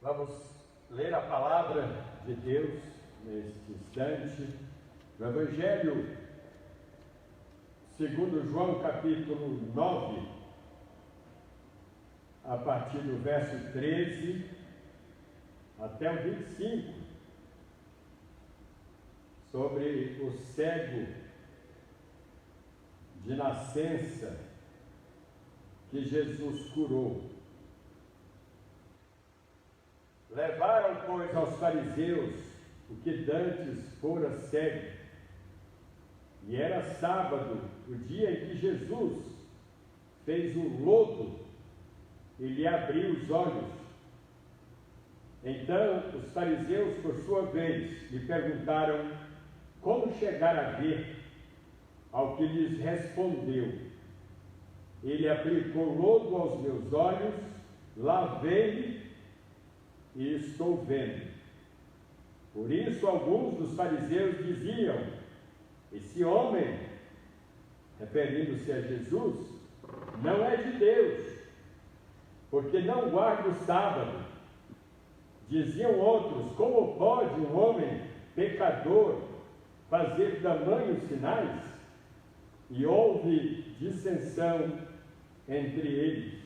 Vamos ler a palavra de Deus neste instante, no Evangelho segundo João, capítulo 9, a partir do verso 13 até o 25, sobre o cego de nascença que Jesus curou. Levaram, pois, aos fariseus o que dantes fora cego, e era sábado, o dia em que Jesus fez o lodo e lhe abriu os olhos. Então os fariseus, por sua vez, lhe perguntaram como chegar a ver, ao que lhes respondeu: ele aplicou lodo aos meus olhos, lavei-me e estou vendo. Por isso alguns dos fariseus diziam: esse homem, referindo-se a Jesus, não é de Deus, porque não guarda o sábado. Diziam outros: como pode um homem pecador fazer tamanhos sinais? E houve dissensão entre eles.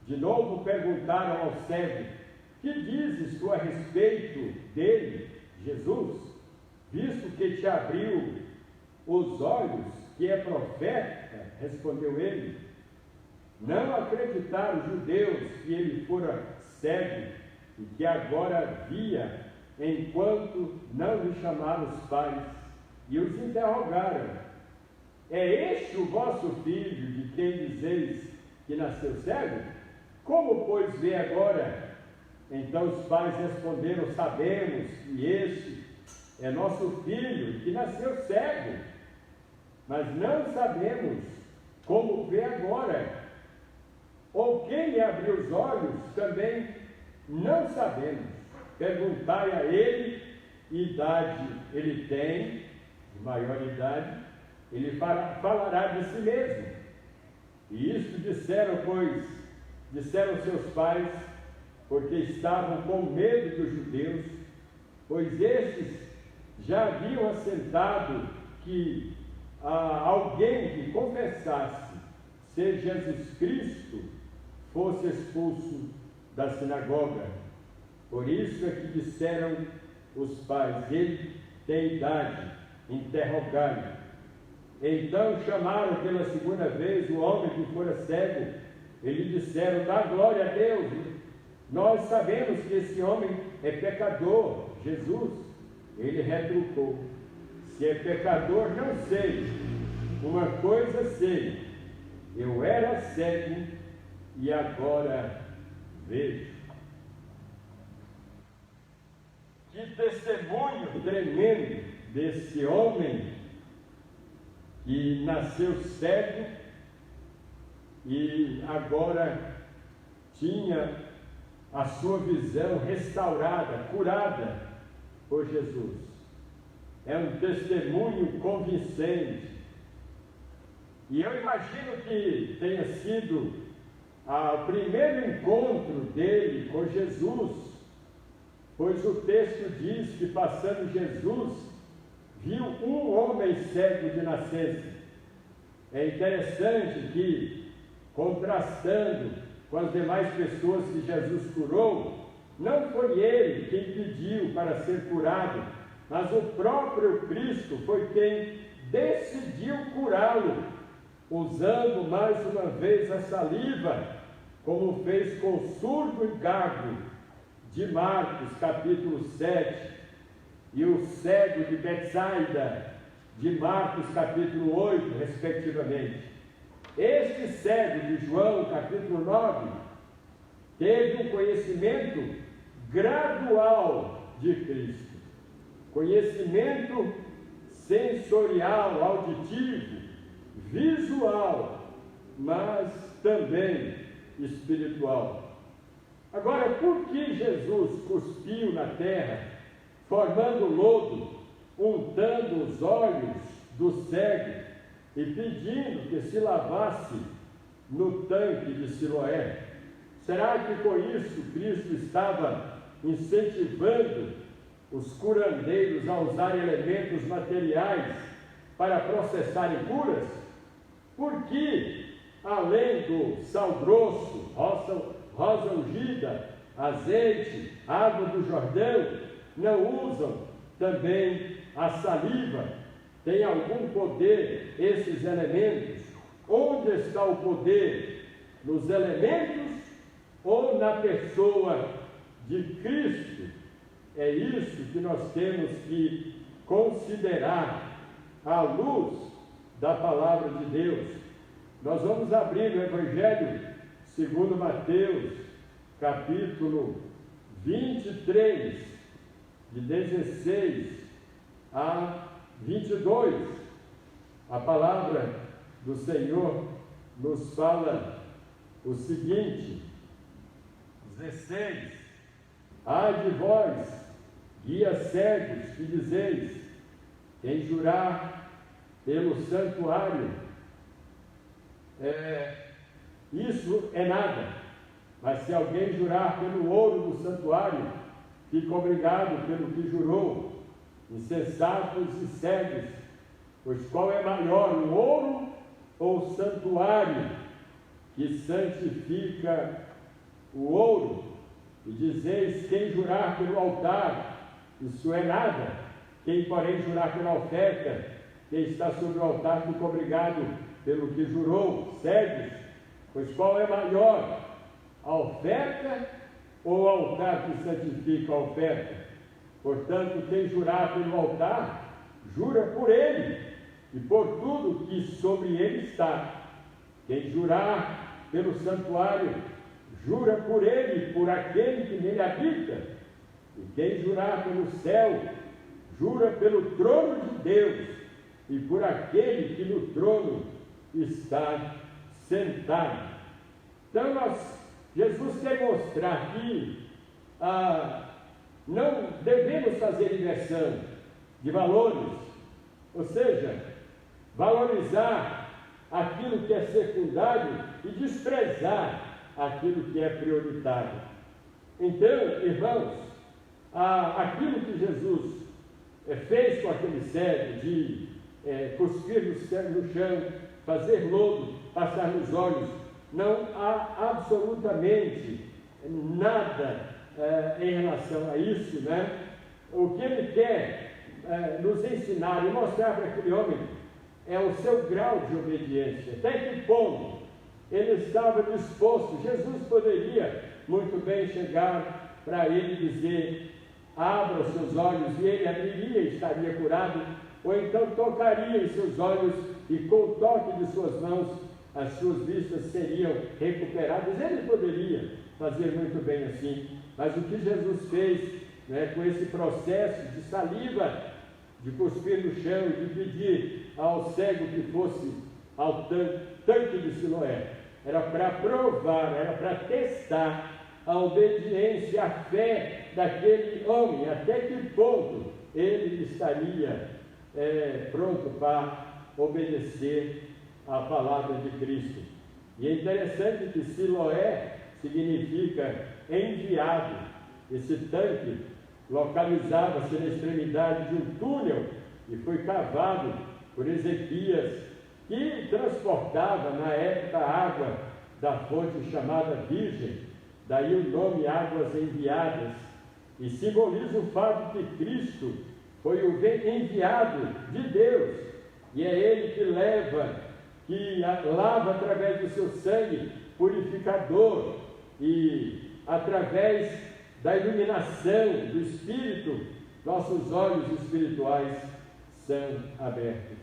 De novo perguntaram ao cego: que dizes tu a respeito dele, Jesus, visto que te abriu os olhos, que é profeta? Respondeu ele. Não acreditaram os judeus que ele fora cego e que agora via, enquanto não lhe chamaram os pais, e os interrogaram: é este o vosso filho, de quem dizeis que nasceu cego? Como, pois, vê agora? Então os pais responderam: sabemos que este é nosso filho, que nasceu cego, mas não sabemos como vê agora. Ou quem lhe abriu os olhos, também não sabemos. Perguntai a ele, idade ele tem, de maior idade, ele falará de si mesmo. E isto disseram seus pais, porque estavam com medo dos judeus, pois estes já haviam assentado que alguém que confessasse ser Jesus Cristo fosse expulso da sinagoga. Por isso é que disseram os pais: ele tem idade, interrogai-o. Então chamaram pela segunda vez o homem que fora cego, e lhe disseram: dá glória a Deus, nós sabemos que esse homem é pecador. Jesus, ele retrucou: se é pecador, não sei, uma coisa sei, eu era cego e agora vejo. Que testemunho tremendo desse homem que nasceu cego e agora tinha a sua visão restaurada, curada por Jesus. É um testemunho convincente. E eu imagino que tenha sido o primeiro encontro dele com Jesus, pois o texto diz que, passando Jesus, viu um homem cego de nascença. É interessante que, contrastando com as demais pessoas que Jesus curou, não foi ele quem pediu para ser curado, mas o próprio Cristo foi quem decidiu curá-lo, usando mais uma vez a saliva, como fez com o surdo e gago de Marcos, capítulo 7, e o cego de Betsaida, de Marcos, capítulo 8, respectivamente. Este cego de João, capítulo 9, teve um conhecimento gradual de Cristo, conhecimento sensorial, auditivo, visual, mas também espiritual. Agora, por que Jesus cuspiu na terra, formando lodo, untando os olhos do cego e pedindo que se lavasse no tanque de Siloé? Será que com isso Cristo estava incentivando os curandeiros a usar elementos materiais para processarem curas? Porque, além do sal grosso, rosa ungida, azeite, água do Jordão, não usam também a saliva? Tem algum poder esses elementos? Onde está o poder? Nos elementos ou na pessoa de Cristo? É isso que nós temos que considerar à luz da palavra de Deus. Nós vamos abrir o Evangelho segundo Mateus, capítulo 23, de 16 a 22. A palavra do Senhor nos fala o seguinte: 16. Ai de vós, guias cegos, que dizeis: quem jurar pelo santuário, isso é nada. Mas se alguém jurar pelo ouro do santuário, fica obrigado pelo que jurou. Insensatos e cegos, pois qual é maior, o ouro ou o santuário que santifica o ouro? E dizeis: quem jurar pelo altar, isso é nada. Quem, porém, jurar pela oferta, quem está sobre o altar fica obrigado pelo que jurou. Cegos, pois qual é maior, a oferta ou o altar que santifica a oferta? Portanto, quem jurar pelo altar, jura por ele e por tudo que sobre ele está. Quem jurar pelo santuário, jura por ele e por aquele que nele habita. E quem jurar pelo céu, jura pelo trono de Deus e por aquele que no trono está sentado. Então, Jesus quer mostrar que não devemos fazer inversão de valores, ou seja, valorizar aquilo que é secundário e desprezar aquilo que é prioritário. Então, irmãos, aquilo que Jesus fez com aquele cego de cuspir no chão, fazer lodo, passar nos olhos, não há absolutamente nada em relação a isso, né? O que ele quer nos ensinar e mostrar para aquele homem é o seu grau de obediência. Até que ponto ele estava disposto. Jesus poderia muito bem chegar para ele e dizer: abra os seus olhos, e ele abriria e estaria curado, ou então tocaria em seus olhos e com o toque de suas mãos as suas vistas seriam recuperadas. Ele poderia fazer muito bem assim, mas o que Jesus fez, né, com esse processo de saliva, de cuspir no chão e de pedir ao cego que fosse ao tanque de Siloé, era para provar, era para testar a obediência, a fé daquele homem, até que ponto ele estaria pronto para obedecer a palavra de Cristo. E é interessante que Siloé significa enviado. Esse tanque localizava-se na extremidade de um túnel e foi cavado por Ezequias, que transportava na época a água da fonte chamada Virgem, daí o nome Águas Enviadas, e simboliza o fato que Cristo foi o enviado de Deus, e é Ele que lava através do seu sangue purificador, e através da iluminação do Espírito, nossos olhos espirituais são abertos.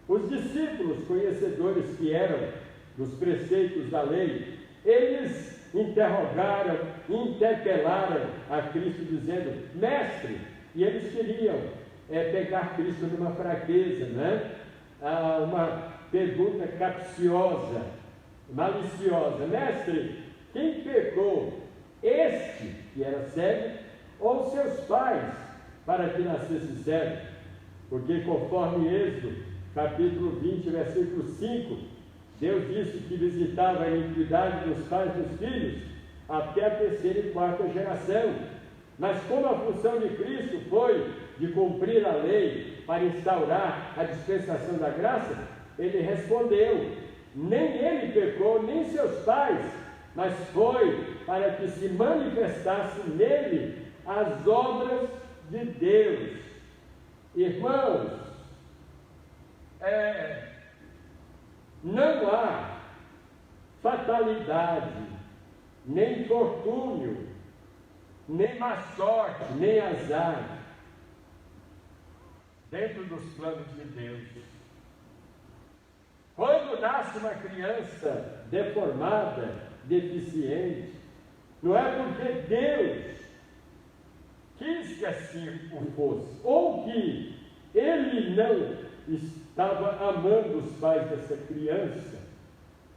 Os discípulos, conhecedores que eram dos preceitos da lei, eles interrogaram, interpelaram a Cristo dizendo: mestre, e eles queriam pegar Cristo numa fraqueza, né? Uma pergunta capciosa, maliciosa: mestre, quem pecou, este que era cego ou seus pais, para que nascesse cego? Porque conforme Êxodo capítulo 20, versículo 5, Deus disse que visitava a iniquidade dos pais dos filhos até a terceira e quarta geração. Mas como a função de Cristo foi de cumprir a lei para instaurar a dispensação da graça, ele respondeu: nem ele pecou, nem seus pais, mas foi para que se manifestasse nele as obras de Deus. Irmãos, não há fatalidade, nem infortúnio, nem má sorte, nem azar dentro dos planos de Deus. Quando nasce uma criança deformada, deficiente, não é porque Deus quis que assim o fosse, ou que ele não estava amando os pais dessa criança,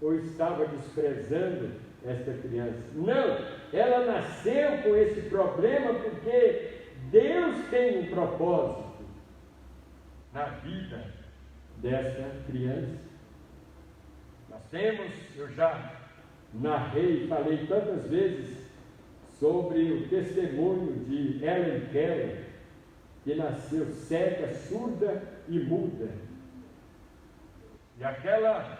ou estava desprezando esta criança. Não, ela nasceu com esse problema porque Deus tem um propósito na vida dessa criança. Nós temos, eu já narrei, falei tantas vezes sobre o testemunho de Helen Keller, que nasceu cega, surda e muda. E aquela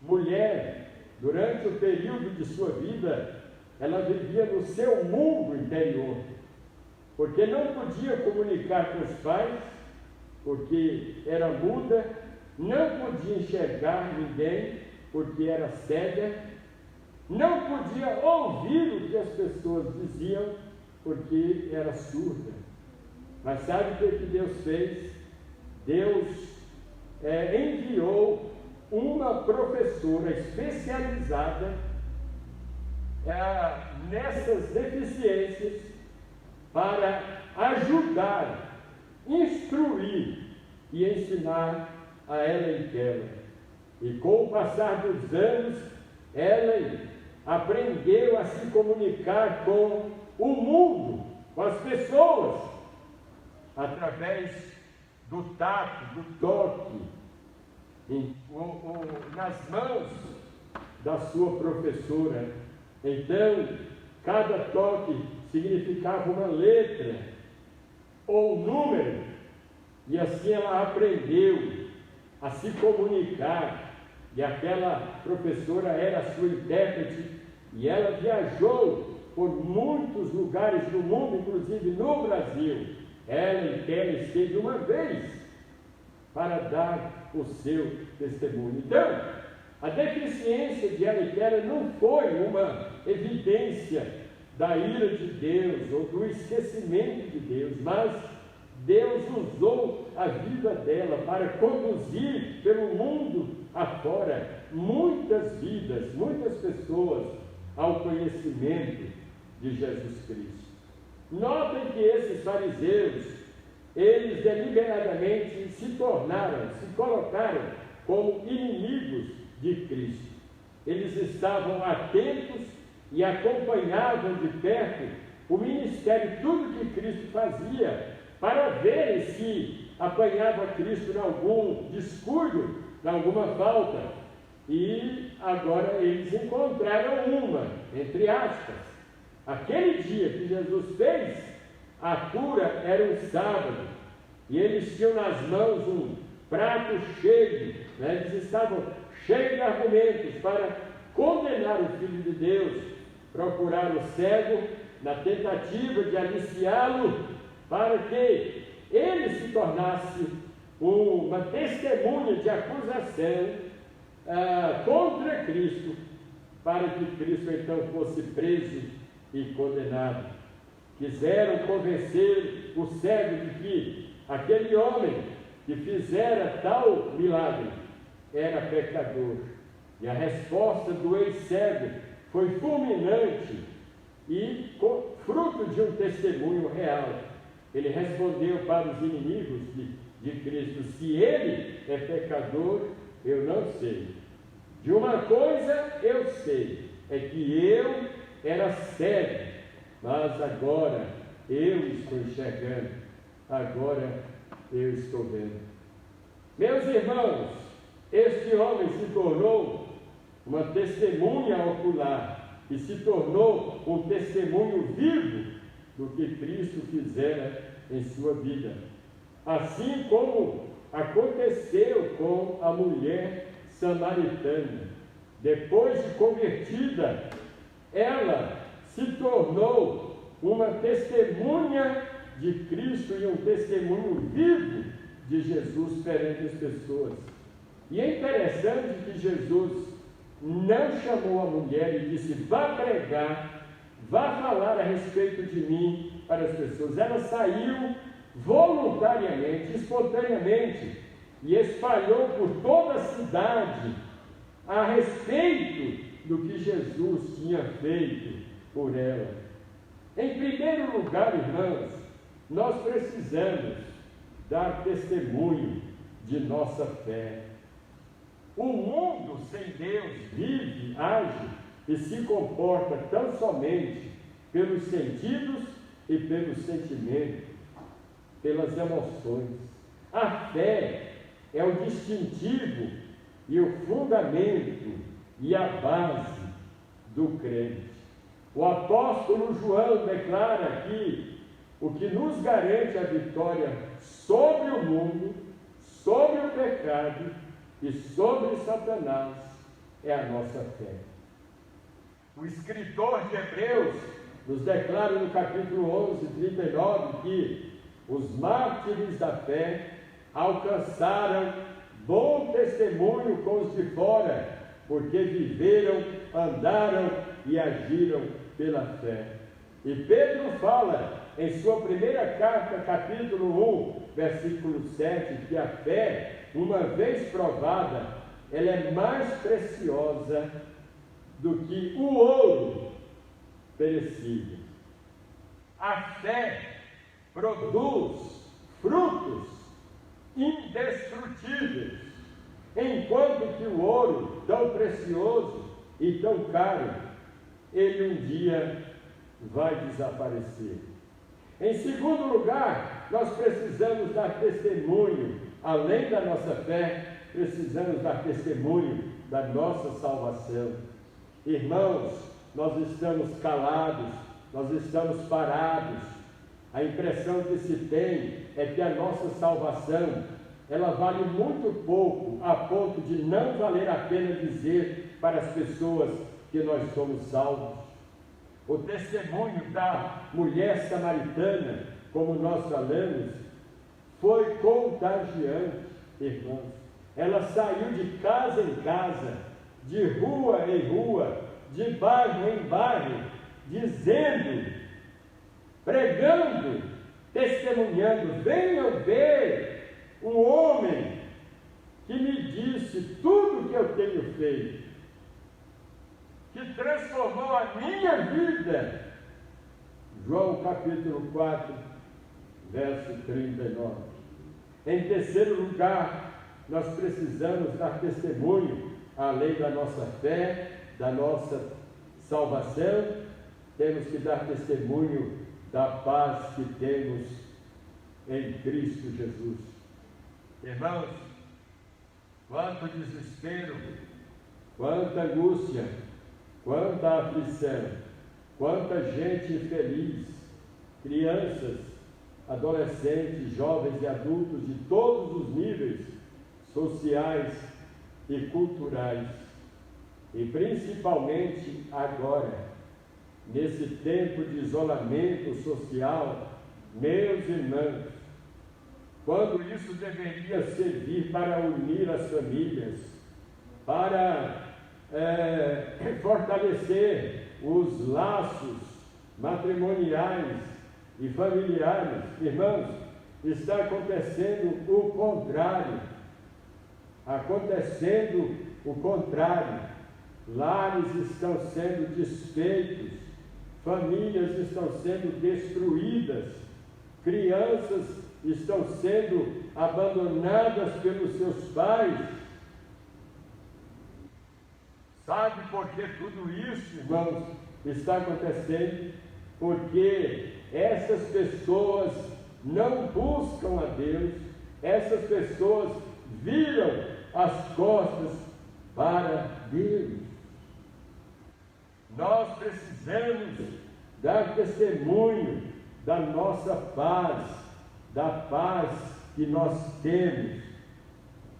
mulher, durante o período de sua vida, ela vivia no seu mundo interior, porque não podia comunicar com os pais, porque era muda, não podia enxergar ninguém, porque era cega, não podia ouvir o que as pessoas diziam, porque era surda. Mas sabe o que Deus fez? Deus enviou uma professora especializada nessas deficiências para ajudar, instruir e ensinar a Helen Keller. E com o passar dos anos, Helen aprendeu a se comunicar com o mundo, com as pessoas, através do tato, do toque, nas mãos da sua professora. Então, cada toque significava uma letra ou um número, e assim ela aprendeu a se comunicar, e aquela professora era a sua intérprete, e ela viajou por muitos lugares do mundo, inclusive no Brasil. Helen Keller esteve uma vez para dar o seu testemunho. Então, a deficiência de Helen Keller não foi uma evidência da ira de Deus ou do esquecimento de Deus, mas Deus usou a vida dela para conduzir pelo mundo afora muitas vidas, muitas pessoas ao conhecimento de Jesus Cristo. Notem que esses fariseus, eles deliberadamente se colocaram como inimigos de Cristo. Eles estavam atentos e acompanhavam de perto o ministério, tudo que Cristo fazia, para verem se apanhava Cristo em algum descuido, em alguma falta. E agora eles encontraram uma, entre aspas. Aquele dia que Jesus fez a cura era um sábado, e eles tinham nas mãos um prato cheio, eles estavam cheios de argumentos para condenar o Filho de Deus, procurar o cego na tentativa de aliciá-lo para que ele se tornasse uma testemunha de acusação contra Cristo, para que Cristo então fosse preso e condenado. Quiseram convencer o cego de que aquele homem que fizera tal milagre era pecador. E a resposta do ex-cego foi fulminante e fruto de um testemunho real. Ele respondeu para os inimigos de Cristo: se ele é pecador, eu não sei. De uma coisa eu sei, é que eu era cego, mas agora eu estou enxergando, agora eu estou vendo. Meus irmãos, este homem se tornou uma testemunha ocular e se tornou um testemunho vivo do que Cristo fizera em sua vida. Assim como aconteceu com a mulher samaritana. Depois de convertida, ela se tornou uma testemunha de Cristo e um testemunho vivo de Jesus perante as pessoas. E é interessante que Jesus não chamou a mulher e disse: vá pregar, vá falar a respeito de mim para as pessoas. Ela saiu voluntariamente, espontaneamente, e espalhou por toda a cidade a respeito do que Jesus tinha feito por ela. Em primeiro lugar, irmãos, nós precisamos dar testemunho de nossa fé. O mundo sem Deus vive, age e se comporta tão somente pelos sentidos e pelos sentimentos, pelas emoções. A fé é o distintivo e o fundamento e a base do crente. O apóstolo João declara que o que nos garante a vitória sobre o mundo, sobre o pecado e sobre Satanás é a nossa fé. O escritor de Hebreus nos declara no capítulo 11, 39, que os mártires da fé alcançaram bom testemunho com os de fora, porque viveram, andaram e agiram pela fé. E Pedro fala em sua primeira carta, capítulo 1, versículo 7, que a fé, uma vez provada, ela é mais preciosa do que o ouro perecível. A fé produz frutos indestrutíveis, enquanto que o ouro, tão precioso e tão caro, ele um dia vai desaparecer. Em segundo lugar, nós precisamos dar testemunho, além da nossa fé, precisamos dar testemunho da nossa salvação. Irmãos, nós estamos calados, nós estamos parados. A impressão que se tem é que a nossa salvação, ela vale muito pouco, a ponto de não valer a pena dizer para as pessoas que nós somos salvos. O testemunho da mulher samaritana, como nós falamos, foi contagiante, irmãos. Ela saiu de casa em casa, de rua em rua, de bairro em bairro, dizendo, pregando, testemunhando: venham ver um homem que me disse tudo o que eu tenho feito, que transformou a minha vida. João capítulo 4, verso 39. Em terceiro lugar, nós precisamos dar testemunho, além da nossa fé, da nossa salvação, temos que dar testemunho da paz que temos em Cristo Jesus. Irmãos, quanto desespero, quanta angústia, quanta aflição, quanta gente infeliz, crianças, adolescentes, jovens e adultos de todos os níveis sociais e culturais, e principalmente agora, nesse tempo de isolamento social, meus irmãos, quando isso deveria servir para unir as famílias, para fortalecer os laços matrimoniais e familiares, irmãos, está acontecendo o contrário. Lares estão sendo desfeitos, famílias estão sendo destruídas, crianças estão sendo abandonadas pelos seus pais. Sabe por que tudo isso, irmãos, está acontecendo? Porque essas pessoas não buscam a Deus, essas pessoas viram as costas para Deus. Nós precisamos dar testemunho da nossa paz, da paz que nós temos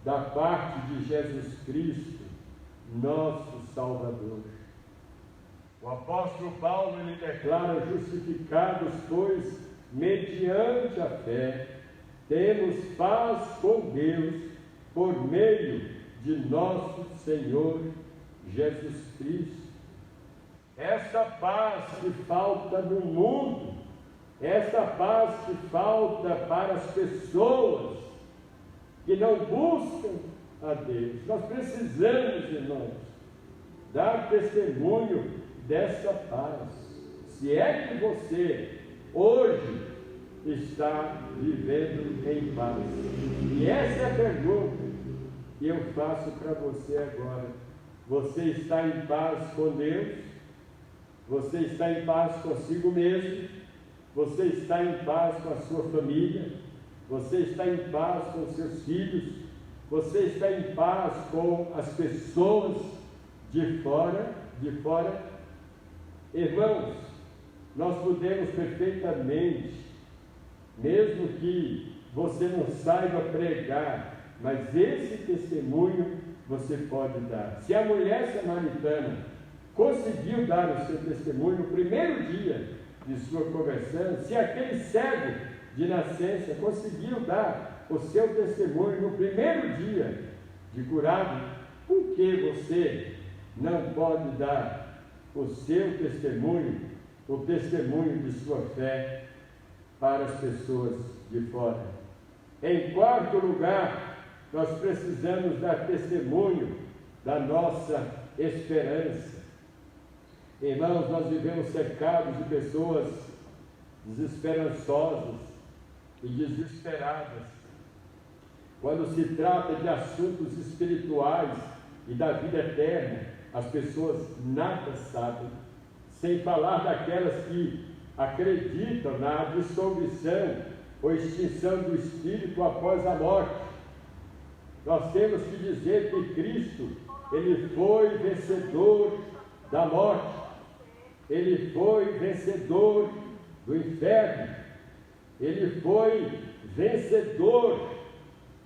da parte de Jesus Cristo, nosso Salvador. O apóstolo Paulo, ele declara: justificados, pois, mediante a fé, temos paz com Deus, por meio de nosso Senhor Jesus Cristo. Esta paz que falta no mundo, esta paz que falta para as pessoas que não buscam a Deus. Nós precisamos, irmãos, dar testemunho dessa paz. Se é que você hoje está vivendo em paz. E essa é a pergunta que eu faço para você agora. Você está em paz com Deus? Você está em paz consigo mesmo? Você está em paz com a sua família? Você está em paz com os seus filhos? Você está em paz com as pessoas de fora? Irmãos, nós podemos perfeitamente, mesmo que você não saiba pregar, mas esse testemunho você pode dar. Se a mulher samaritana conseguiu dar o seu testemunho no primeiro dia de sua conversão, se aquele cego de nascença conseguiu dar o seu testemunho no primeiro dia de curado, por que você não pode dar o seu testemunho, o testemunho de sua fé para as pessoas de fora? Em quarto lugar, nós precisamos dar testemunho da nossa esperança. Irmãos, nós vivemos cercados de pessoas desesperançosas e desesperadas. Quando se trata de assuntos espirituais e da vida eterna, as pessoas nada sabem, sem falar daquelas que acreditam na dissolução ou extinção do espírito após a morte. Nós temos que dizer que Cristo, ele foi vencedor da morte, ele foi vencedor do inferno, ele foi vencedor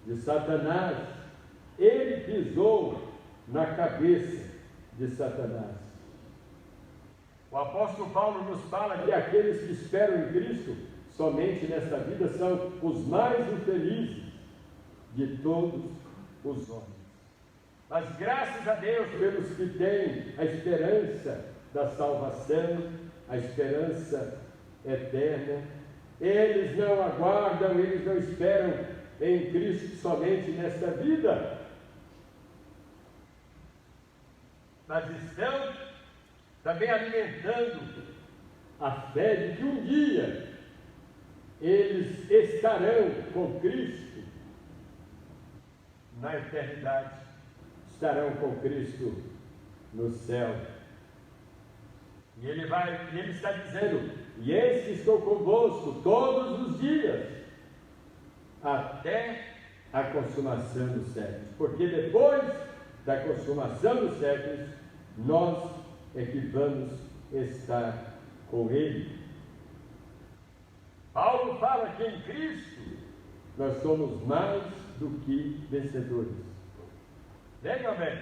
de Satanás, ele pisou na cabeça de Satanás. O apóstolo Paulo nos fala que aqueles que esperam em Cristo somente nesta vida são os mais infelizes de todos os homens. Mas graças a Deus pelos que têm a esperança da salvação, a esperança eterna. Eles não aguardam, eles não esperam em Cristo somente nesta vida, mas estão também alimentando a fé de que um dia eles estarão com Cristo na eternidade, estarão com Cristo no céu. E ele está dizendo: e eis que estou convosco todos os dias, até a consumação dos séculos. Porque depois da consumação dos séculos, nós é que vamos estar com Ele. Paulo fala que em Cristo nós somos mais do que vencedores. Veja bem,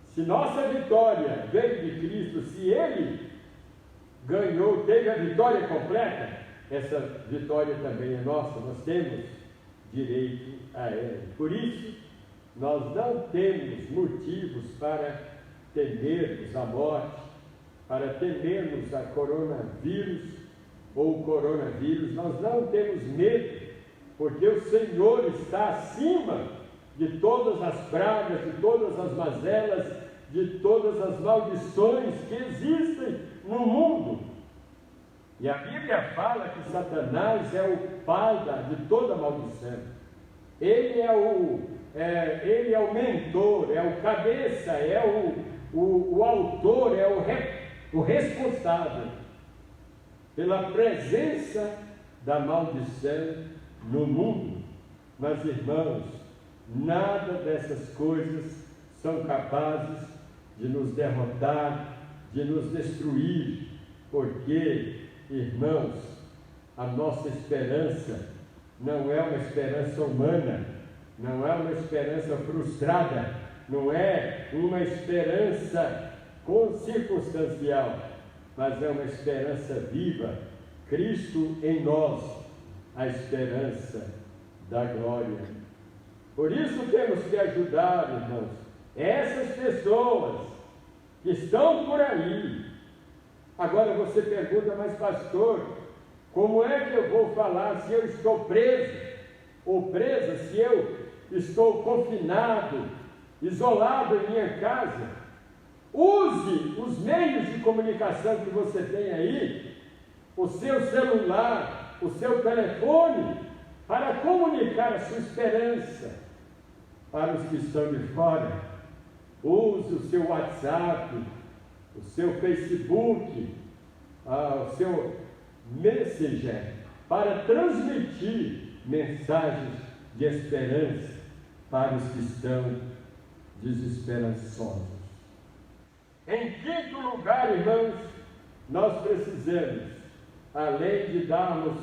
se nossa vitória veio de Cristo, se Ele ganhou, teve a vitória completa, essa vitória também é nossa, nós temos direito a ela. Por isso, nós não temos motivos para temermos a morte, para temermos a coronavírus ou o coronavírus. Nós não temos medo, porque o Senhor está acima de todas as pragas, de todas as mazelas, de todas as maldições que existem no mundo. E a Bíblia fala que Satanás é o pai de toda maldição. Ele é o mentor, é o cabeça, é o autor, é o responsável pela presença da maldição no mundo. Mas, irmãos, nada dessas coisas são capazes de nos derrotar de nos destruir, porque, irmãos, a nossa esperança não é uma esperança humana, não é uma esperança frustrada, não é uma esperança circunstancial, mas é uma esperança viva, Cristo em nós, a esperança da glória. Por isso temos que ajudar, irmãos, essas pessoas que estão por aí. Agora você pergunta, mas pastor, como é que eu vou falar se eu estou preso ou presa, se eu estou confinado, isolado em minha casa? Use os meios de comunicação que você tem aí, o seu celular, o seu telefone, para comunicar a sua esperança para os que estão de fora. Use o seu WhatsApp, o seu Facebook, o seu Messenger, para transmitir mensagens de esperança para os que estão desesperançosos. Em quinto lugar, irmãos, nós precisamos, além de darmos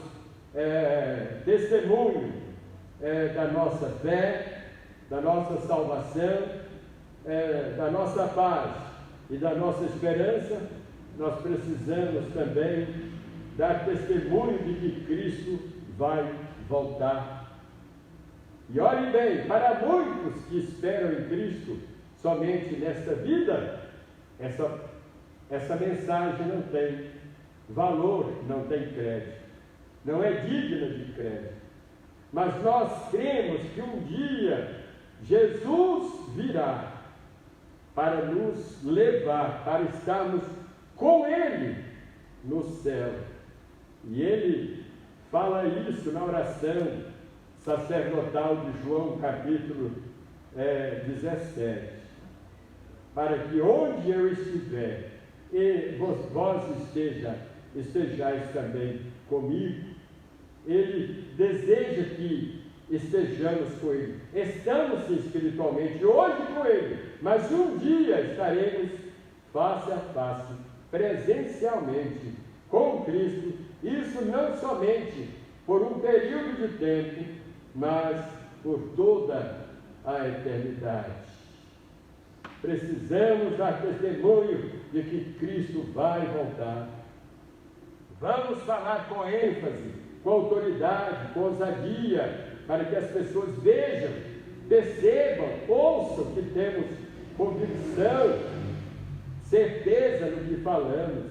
testemunho da nossa fé, da nossa salvação, da nossa paz e da nossa esperança, nós precisamos também dar testemunho de que Cristo vai voltar. E olhem bem, para muitos que esperam em Cristo somente nesta vida, essa mensagem não tem valor, não tem crédito, não é digna de crédito. Mas nós cremos que um dia Jesus virá para nos levar, para estarmos com Ele no céu. E Ele fala isso na oração sacerdotal de João, capítulo 17. Para que onde eu estiver, e vós estejais também comigo. Ele deseja que estejamos com Ele. Estamos espiritualmente hoje com Ele, mas um dia estaremos face a face, presencialmente, com Cristo. Isso não somente por um período de tempo, mas por toda a eternidade. Precisamos dar testemunho de que Cristo vai voltar. Vamos falar com ênfase, com autoridade, com ousadia, para que as pessoas vejam, percebam, ouçam que temos convicção, certeza no que falamos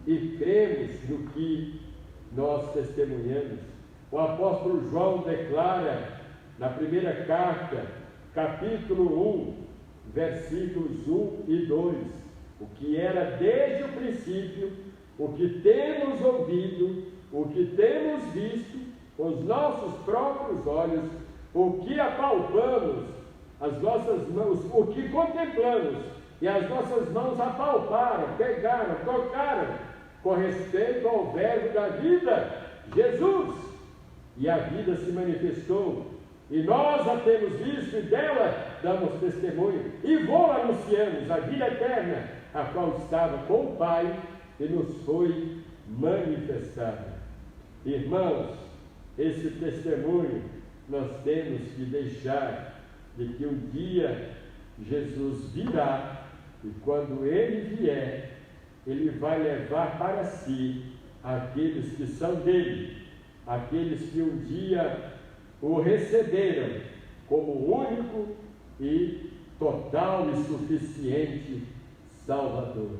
e cremos no que nós testemunhamos. O apóstolo João declara na primeira carta, capítulo 1, versículos 1 e 2, o que era desde o princípio, o que temos ouvido, o que temos visto com os nossos próprios olhos, o que apalpamos, as nossas mãos, o que contemplamos, e as nossas mãos apalparam, pegaram, tocaram, com respeito ao verbo da vida, Jesus. E a vida se manifestou, e nós a temos visto, e dela damos testemunho, e anunciamos a vida eterna, a qual estava com o Pai, e nos foi manifestada. Irmãos, esse testemunho nós temos que deixar, de que um dia Jesus virá, e quando Ele vier, Ele vai levar para si aqueles que são dele, aqueles que um dia o receberam como único e total e suficiente Salvador.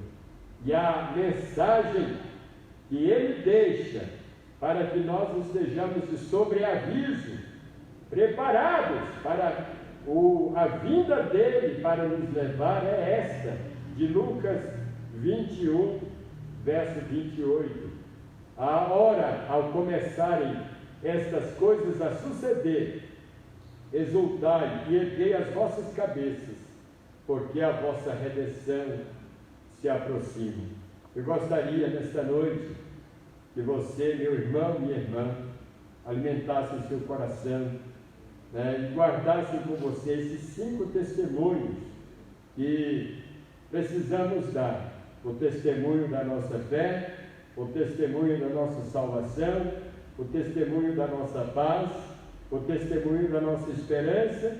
E a mensagem que Ele deixa para que nós estejamos de sobreaviso, preparados para a vinda dele para nos levar, é esta, de Lucas 21, verso 28. A hora, ao começarem estas coisas a suceder, exultai e erguei as vossas cabeças, porque a vossa redenção se aproxima. Eu gostaria nesta noite que você, meu irmão, minha irmã, alimentasse o seu coração, e guardasse com você esses 5 testemunhos que precisamos dar o testemunho da nossa fé, o testemunho da nossa salvação, o testemunho da nossa paz, o testemunho da nossa esperança,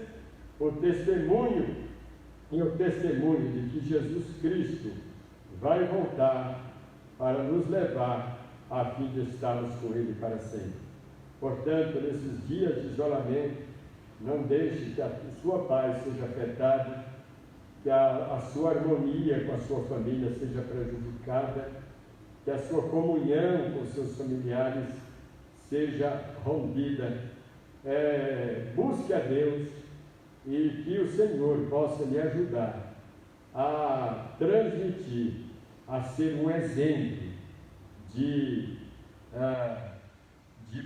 o testemunho e o testemunho de que Jesus Cristo vai voltar para nos levar a fim de estarmos com Ele para sempre. Portanto, nesses dias de isolamento, não deixe que a sua paz seja afetada, que a sua harmonia com a sua família seja prejudicada, que a sua comunhão com seus familiares seja rompida. Busque a Deus e que o Senhor possa lhe ajudar a transmitir, a ser um exemplo de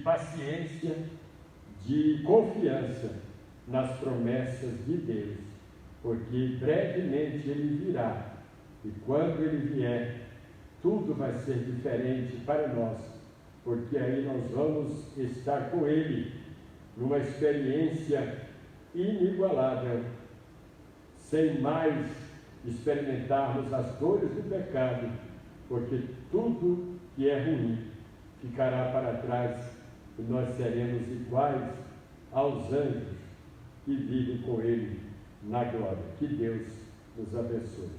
paciência, de confiança nas promessas de Deus, porque brevemente Ele virá, e quando Ele vier, tudo vai ser diferente para nós, porque aí nós vamos estar com Ele numa experiência inigualável, sem mais experimentarmos as dores do pecado, porque tudo que é ruim ficará para trás e nós seremos iguais aos anjos que vivem com Ele na glória. Que Deus nos abençoe.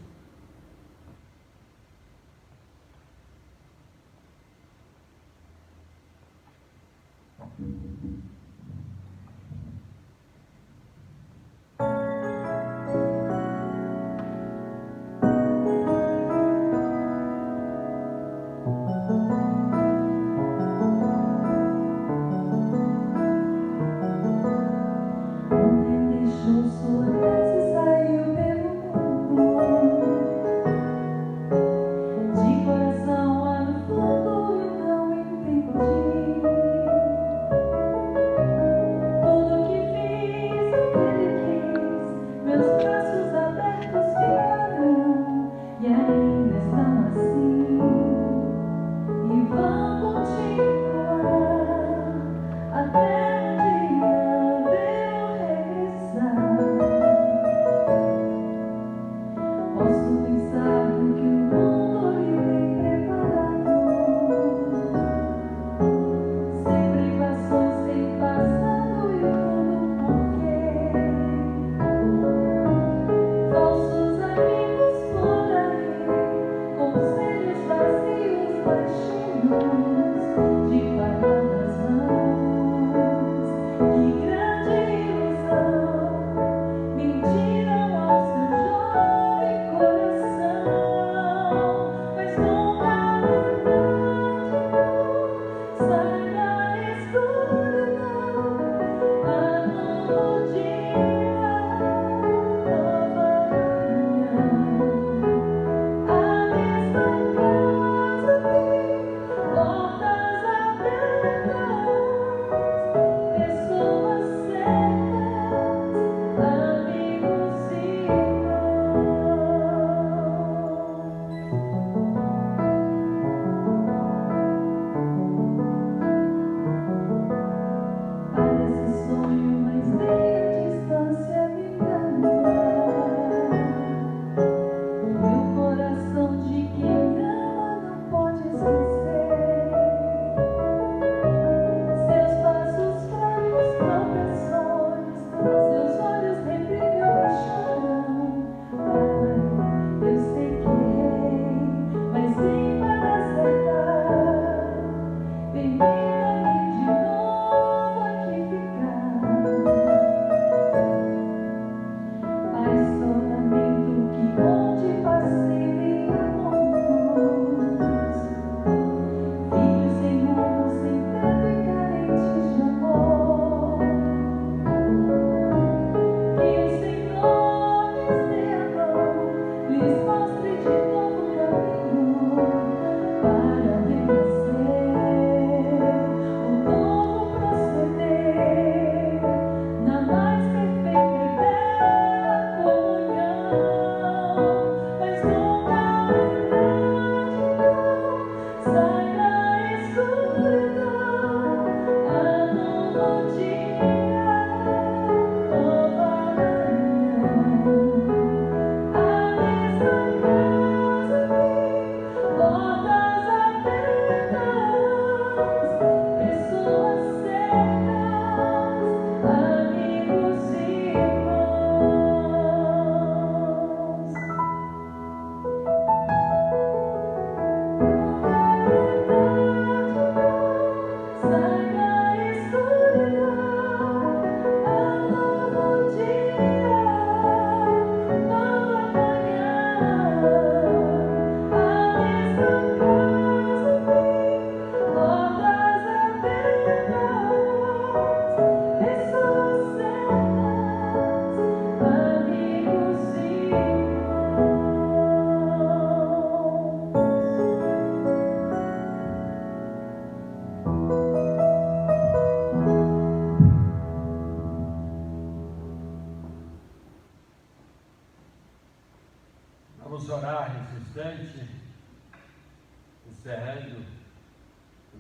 De coração lá no fundo eu não entendi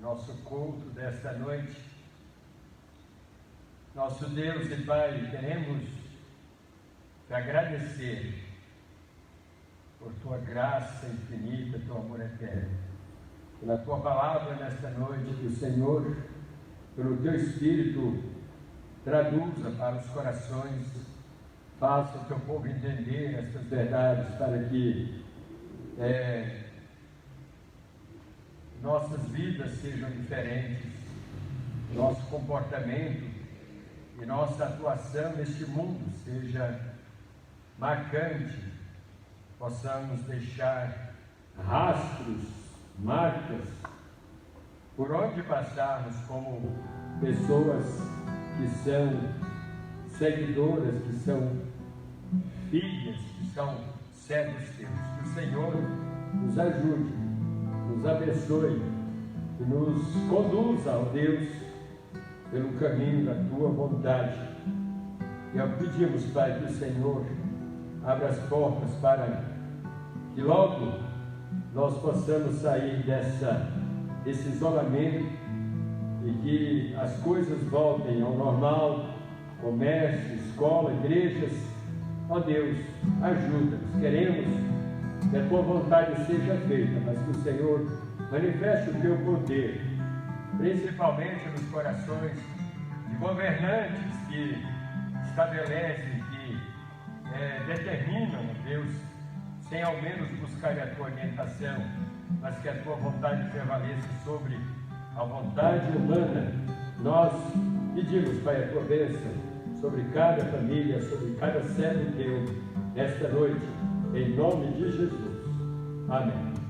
nosso culto desta noite. Nosso Deus e Pai, queremos te agradecer por tua graça infinita, teu amor eterno, pela tua palavra nesta noite, que o Senhor, pelo teu Espírito, traduza para os corações, faça o teu povo entender estas verdades, para que nossas vidas sejam diferentes, nosso comportamento e nossa atuação neste mundo seja marcante, possamos deixar rastros, marcas, por onde passarmos, como pessoas que são seguidoras, que são filhas, que são servos teus. Que o Senhor nos ajude, nos abençoe e nos conduza, ó Deus, pelo caminho da tua vontade. E ao pedimos, Pai, que o Senhor abra as portas para que logo nós possamos sair desse isolamento e que as coisas voltem ao normal, comércio, escola, igrejas. Ó Deus, ajuda-nos. Queremos que a tua vontade seja feita, mas que o Senhor manifeste o teu poder, principalmente nos corações de governantes que estabelecem, que determinam, Deus, sem ao menos buscar a tua orientação, mas que a tua vontade prevaleça sobre a vontade humana. Nós pedimos, Pai, a tua bênção sobre cada família, sobre cada servo teu, nesta noite, em nome de Jesus. Amém.